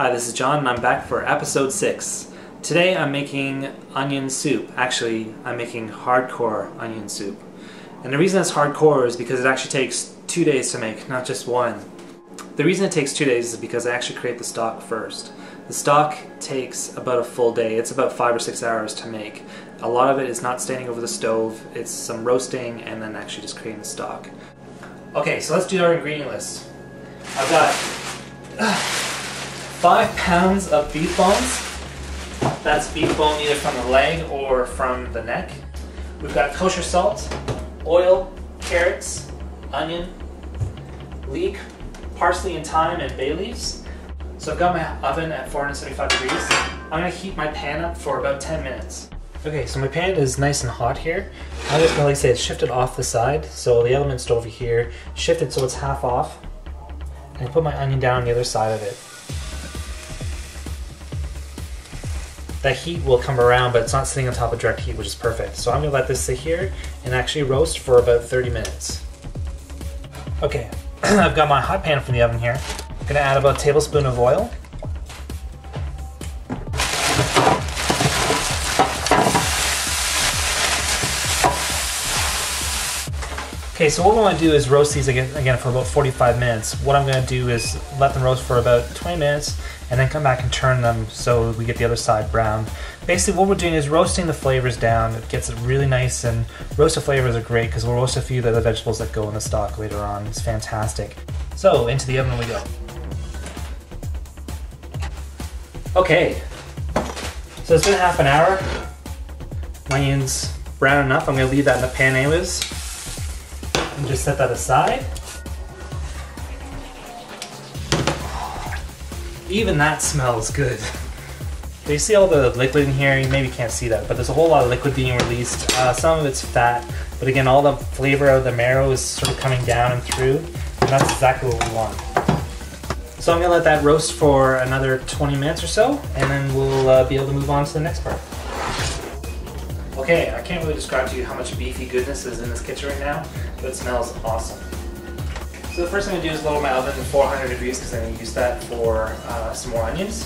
Hi, this is John and I'm back for episode 6. Today I'm making onion soup. Actually, I'm making hardcore onion soup. And the reason it's hardcore is because it actually takes 2 days to make, not just one. The reason it takes 2 days is because I actually create the stock first. The stock takes about a full day. It's about 5 or 6 hours to make. A lot of it is not standing over the stove. It's some roasting and then actually just creating the stock. Okay, so let's do our ingredient list. I've got 5 pounds of beef bones. That's beef bone either from the leg or from the neck. We've got kosher salt, oil, carrots, onion, leek, parsley and thyme, and bay leaves. So I've got my oven at 475 degrees. I'm going to heat my pan up for about 10 minutes. Okay, so my pan is nice and hot here. I'm just going to, like I say, it's shifted off the side. So the element's over here, shifted so it's half off. And I put my onion down on the other side of it. That heat will come around, but it's not sitting on top of direct heat, which is perfect. So I'm going to let this sit here and actually roast for about 30 minutes. Okay, I've got my hot pan from the oven here. I'm going to add about a tablespoon of oil. Okay, so what we want to do is roast these again for about 45 minutes. What I'm going to do is let them roast for about 20 minutes and then come back and turn them so we get the other side brown. Basically what we're doing is roasting the flavors down. It gets it really nice, and roasted flavors are great because we'll roast a few of the other vegetables that go in the stock later on. It's fantastic. So into the oven we go. Okay, so it's been half an hour. My onion's brown enough. I'm going to leave that in the pan anyways. And just set that aside. Even that smells good. So you see all the liquid in here. You maybe can't see that, but there's a whole lot of liquid being released. Some of it's fat, but again, all the flavor of the marrow is sort of coming down and through, and that's exactly what we want. So I'm going to let that roast for another 20 minutes or so, and then we'll be able to move on to the next part. Okay, I can't really describe to you how much beefy goodness is in this kitchen right now, but it smells awesome. So the first thing I'm going to do is lower my oven to 400 degrees because I'm going to use that for some more onions.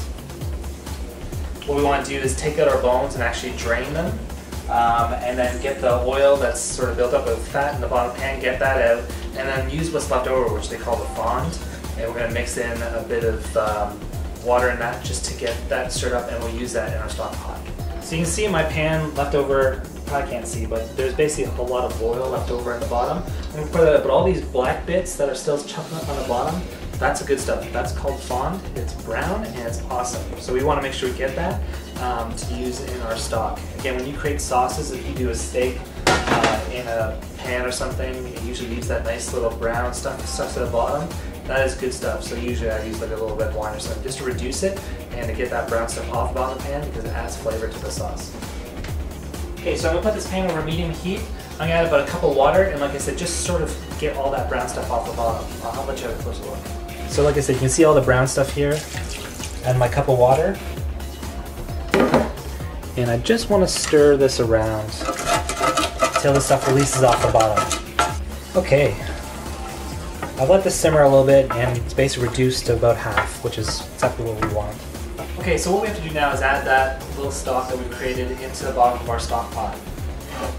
What we want to do is take out our bones and actually drain them, and then get the oil that's sort of built up with fat in the bottom pan, get that out, and then use what's left over, which they call the fond. And we're going to mix in a bit of water in that just to get that stirred up, and we'll use that in our stock pot. So you can see in my pan left over, probably can't see, but there's basically a lot of oil left over in the bottom. I'm going to pour that up, but all these black bits that are still chucking up on the bottom, that's the good stuff. That's called fond. It's brown and it's awesome. So we want to make sure we get that to use in our stock. Again, when you create sauces, if you do a steak in a pan or something, it usually leaves that nice little brown stuff stuck to the bottom. That is good stuff. So usually I use like a little red wine or something just to reduce it and to get that brown stuff off the bottom of the pan because it adds flavor to the sauce. Okay, so I'm going to put this pan over medium heat. I'm going to add about a cup of water, and like I said, just sort of get all that brown stuff off the bottom. I'll let you have a closer look. So like I said, you can see all the brown stuff here. Add my cup of water. And I just want to stir this around until the stuff releases off the bottom. Okay. I've let this simmer a little bit, and it's basically reduced to about half, which is exactly what we want. Okay, so what we have to do now is add that little stock that we created into the bottom of our stock pot.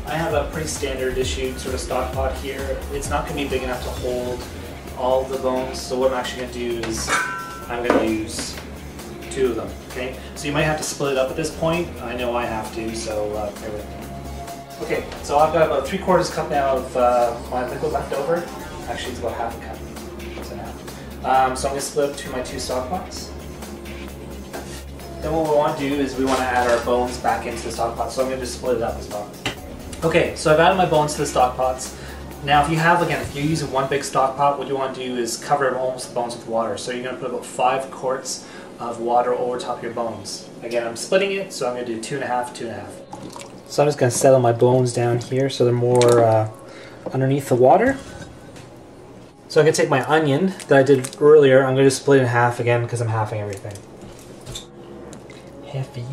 I have a pretty standard issued sort of stock pot here. It's not going to be big enough to hold all the bones, so what I'm actually going to do is I'm going to use 2 of them. Okay, so you might have to split it up at this point. I know I have to, so bear with me. Okay, so I've got about 3/4 cup now of my liquid left over. Actually, it's about half a cup. So I'm going to split up to my 2 stock pots. Then what we want to do is we want to add our bones back into the stock pot, so I'm going to just split it up as well. Okay, so I've added my bones to the stock pots. Now if you have, again, if you're using one big stock pot, what you want to do is cover almost the bones with water. So you're going to put about 5 quarts of water over top of your bones. Again, I'm splitting it, so I'm going to do 2.5, 2.5. So I'm just going to settle my bones down here so they're more underneath the water. So I'm going to take my onion that I did earlier, I'm going to split it in half again because I'm halving everything. Heavy.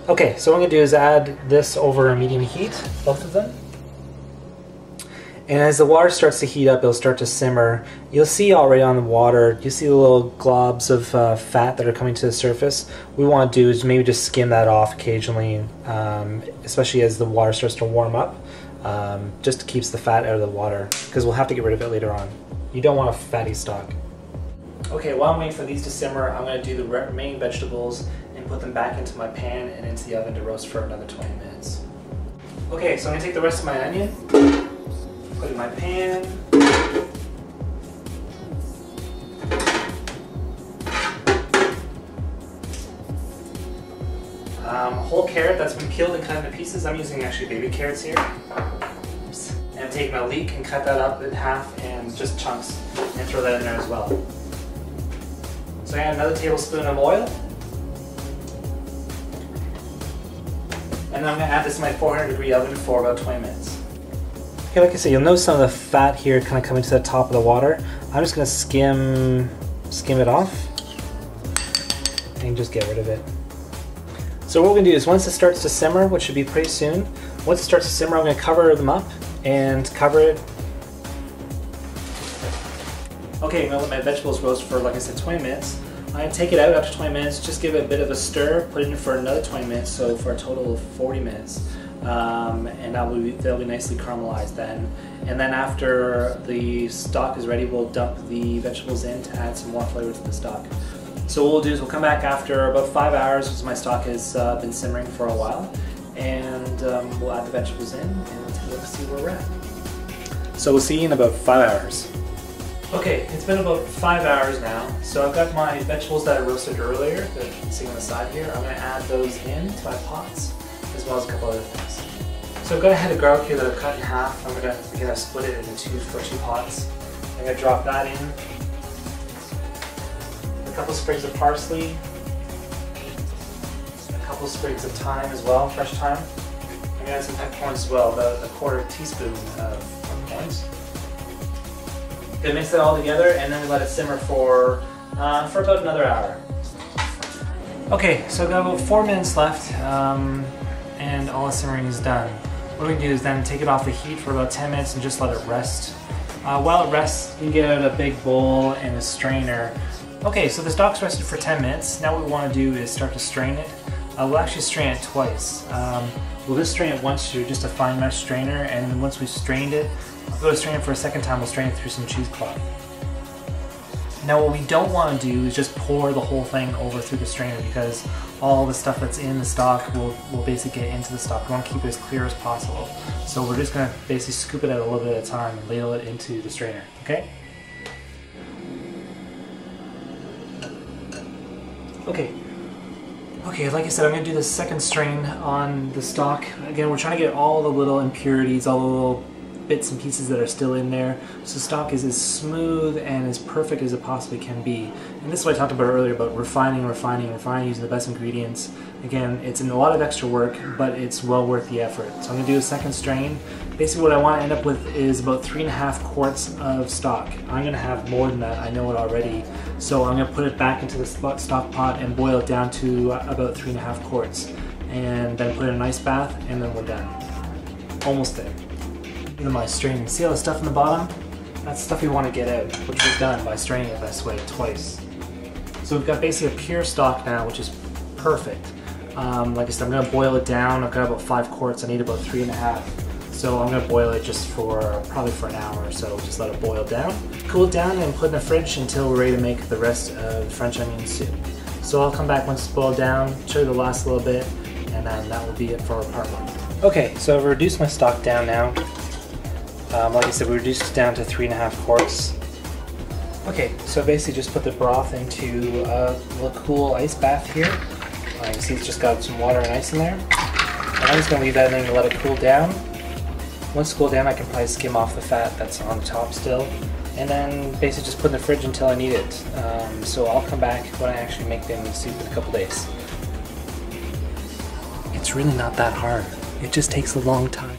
Okay, so what I'm going to do is add this over a medium heat, both of them. And as the water starts to heat up, it'll start to simmer. You'll see already on the water, you see the little globs of fat that are coming to the surface. What we want to do is maybe just skim that off occasionally, especially as the water starts to warm up, just keeps the fat out of the water, because we'll have to get rid of it later on. You don't want a fatty stock. Okay, while I'm waiting for these to simmer, I'm going to do the remaining vegetables and put them back into my pan and into the oven to roast for another 20 minutes. Okay, so I'm going to take the rest of my onion, put it in my pan. Whole carrot that's been peeled and cut into pieces. I'm using actually baby carrots here. Oops. And take my leek and cut that up in half and just chunks and throw that in there as well. So I add another tablespoon of oil. And then I'm going to add this to my 400-degree oven for about 20 minutes. Okay, like I said, you'll notice some of the fat here kind of coming to the top of the water. I'm just going to skim it off and just get rid of it. So what we're going to do is once it starts to simmer, which should be pretty soon, once it starts to simmer, I'm going to cover them up and cover it. Okay, I'm going to let my vegetables roast for, like I said, 20 minutes. I'm going to take it out after 20 minutes, just give it a bit of a stir, put it in for another 20 minutes, so for a total of 40 minutes. And they'll be nicely caramelized then. And then after the stock is ready, we'll dump the vegetables in to add some more flavor to the stock. So what we'll do is we'll come back after about 5 hours, because my stock has been simmering for a while, and we'll add the vegetables in and we'll take a look to see where we're at. So we'll see you in about 5 hours. Okay, it's been about 5 hours now, so I've got my vegetables that I roasted earlier that you can see on the side here. I'm going to add those into my pots, as well as a couple other things. So I've got a head of garlic here that I've cut in half. I'm going to split it into two pots. I'm going to drop that in. A couple sprigs of parsley. A couple sprigs of thyme as well, fresh thyme. I'm going to add some peppercorns as well, about a quarter teaspoon of peppercorns. Gonna mix that all together and then we let it simmer for about another hour. Okay, so I've got about 4 minutes left and all the simmering is done. What we can do is then take it off the heat for about 10 minutes and just let it rest. While it rests, you can get out a big bowl and a strainer. Okay, so the stock's rested for 10 minutes. Now what we want to do is start to strain it. We'll actually strain it twice. We'll just strain it once through just a fine mesh strainer, and then once we've strained it, we'll go to strain it for a second time. We'll strain it through some cheesecloth. Now what we don't want to do is just pour the whole thing over through the strainer, because all the stuff that's in the stock will basically get into the stock. We want to keep it as clear as possible. So we're just going to basically scoop it out a little bit at a time and ladle it into the strainer, okay? Okay, like I said, I'm going to do the second strain on the stock. Again, we're trying to get all the little impurities, all the little bits and pieces that are still in there, so the stock is as smooth and as perfect as it possibly can be. And this is what I talked about earlier, about refining, using the best ingredients. Again, it's a lot of extra work, but it's well worth the effort. So I'm going to do a second strain. Basically what I want to end up with is about 3.5 quarts of stock. I'm going to have more than that, I know it already. So I'm going to put it back into the stock pot and boil it down to about 3.5 quarts. And then put it in an ice bath, and then we're done. Almost there. Into my straining. See all the stuff in the bottom? That's stuff we want to get out, which we've done by straining it this way twice. So we've got basically a pure stock now, which is perfect. Like I said, I'm going to boil it down. I've got about 5 quarts. I need about 3.5. So I'm going to boil it just for probably for an hour or so. Just let it boil down. Cool it down and put it in the fridge until we're ready to make the rest of the French onion soup. So I'll come back once it's boiled down, show you the last little bit, and then that will be it for part 1. Okay, so I've reduced my stock down now. Like I said, we reduced it down to 3.5 quarts. Okay, so basically just put the broth into a little cool ice bath here. You can see it's just got some water and ice in there. And I'm just going to leave that in there and let it cool down. Once it's cooled down, I can probably skim off the fat that's on the top still. And then basically just put it in the fridge until I need it. So I'll come back when I actually make the onion soup in a couple days. It's really not that hard. It just takes a long time.